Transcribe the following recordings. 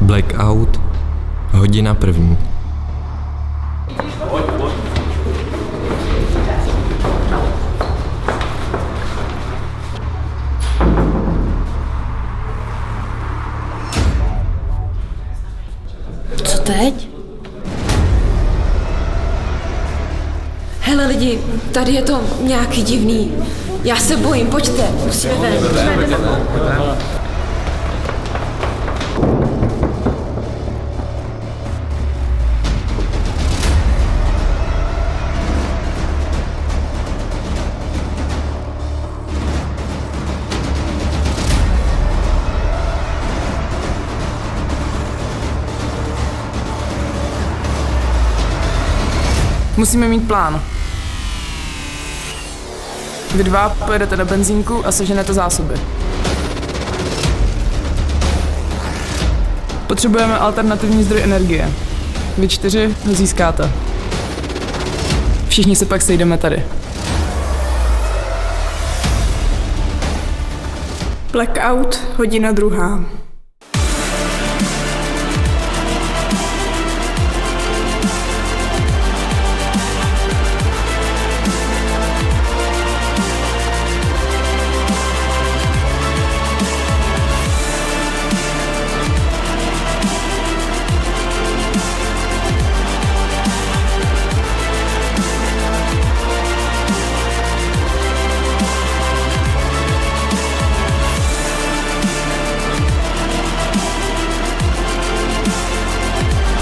Blackout, hodina první. Co teď? Hele lidi, tady je to nějaký divný. Já se bojím, pojďte, musíme ven. Musíme mít plán. Vy dva pojedete do benzínku a seženete zásoby. Potřebujeme alternativní zdroj energie. Vy 4 ho získáte. Všichni se pak sejdeme tady. Blackout, hodina druhá.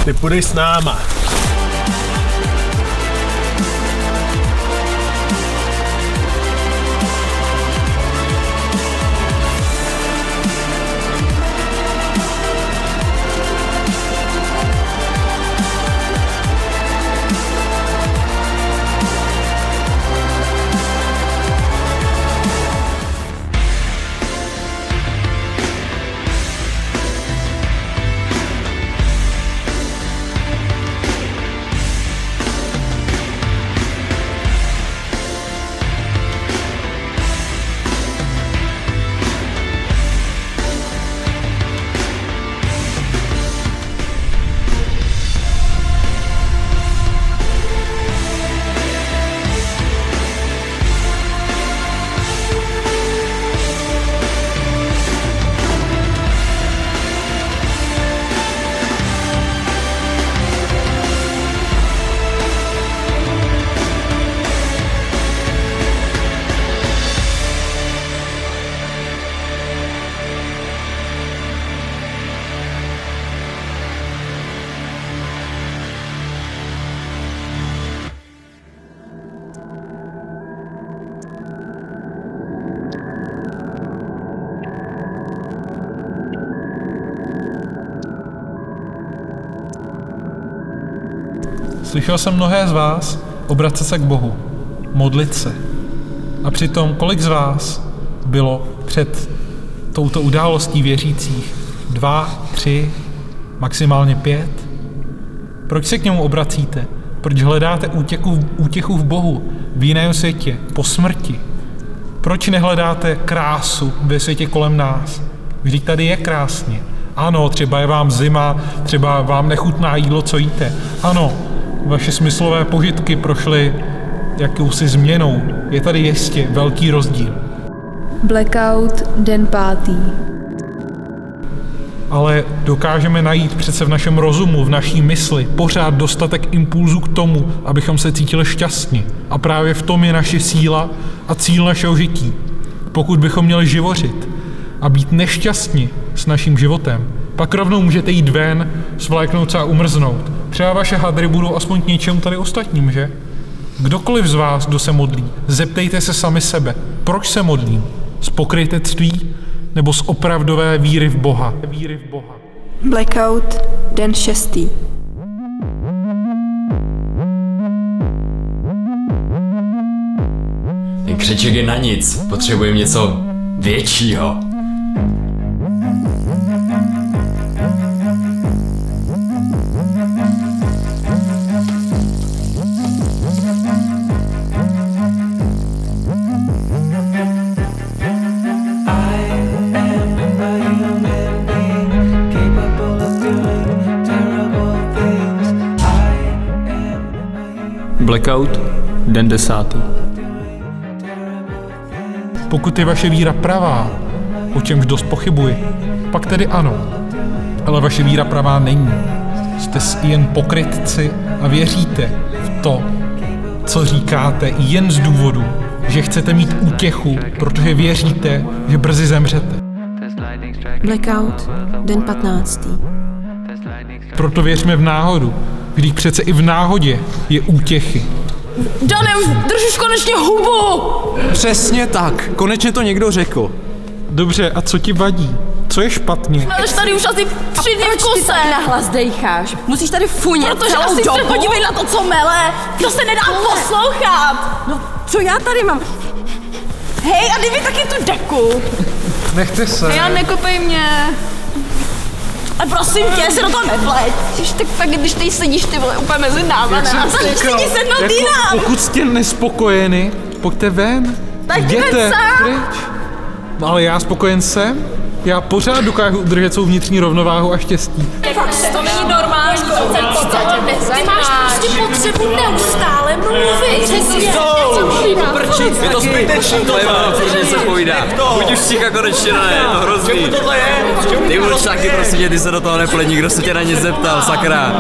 Ty půjdeš s náma. Slyšel jsem mnohé z vás obracet se k Bohu, modlit se. A přitom, kolik z vás bylo před touto událostí věřících? 2, 3, maximálně 5? Proč se k němu obracíte? Proč hledáte útěchu v Bohu, v jiném světě, po smrti? Proč nehledáte krásu ve světě kolem nás? Vždyť tady je krásně. Ano, třeba je vám zima, třeba vám nechutná jídlo, co jíte. Ano, vaše smyslové požitky prošly jakousi změnou. Je tady jistě velký rozdíl. Blackout, den 5. Ale dokážeme najít přece v našem rozumu, v naší mysli pořád dostatek impulzů k tomu, abychom se cítili šťastně. A právě v tom je naše síla a cíl našeho žití. Pokud bychom měli živořit a být nešťastní s naším životem, pak rovnou můžete jít ven, svléknout se a umrznout. Třeba vaše hadry budou aspoň k něčemu tady ostatním, že? Kdokoliv z vás, kdo se modlí, zeptejte se sami sebe, proč se modlím? Z pokrytectví nebo z opravdové víry v Boha? Blackout, den 6. Ten křeček je na nic, potřebujeme něco většího. Blackout, den 10. Pokud je vaše víra pravá, o čemž dost pochybuji, pak tedy ano. Ale vaše víra pravá není. Jste jen pokrytci a věříte v to, co říkáte, jen z důvodu, že chcete mít útěchu, protože věříte, že brzy zemřete. Blackout, den 15. Proto věřme v náhodu, když přece i v náhodě je útěchy. Dane, už drž už konečně hubu! Přesně tak, konečně to někdo řekl. Dobře, a co ti vadí? Co je špatně? Meleš tady už asi 3 dny v kuse. Nahlas dejcháš. Musíš tady funět Protože celou asi dobu. se podívej na to, co mele. To se nedá poslouchat. No, co já tady mám? Hej, a dej mi taky tu deku. Nechte se. Já nekopej mě. A prosím tě, se do toho nepleť. Tak když tady sedíš ty vole úplně mezi náma, ne? A tady sedí se mnou jinam. Pokud jste nespokojeni, pojďte ven. Tak jděte ven sám. pryč. No, ale já spokojen jsem. Já pořád dokážu udržet svou vnitřní rovnováhu a štěstí. To není normální. Ty máš prostě potřebu neustále mluvit. Je to zbytečný, to je furt něco povídá. Buď už ticha konečně, ne, je to hrozný. Ty vůbec taky, prosím tě, ty se do toho nepleť, nikdo se tě na nic zeptal, sakra.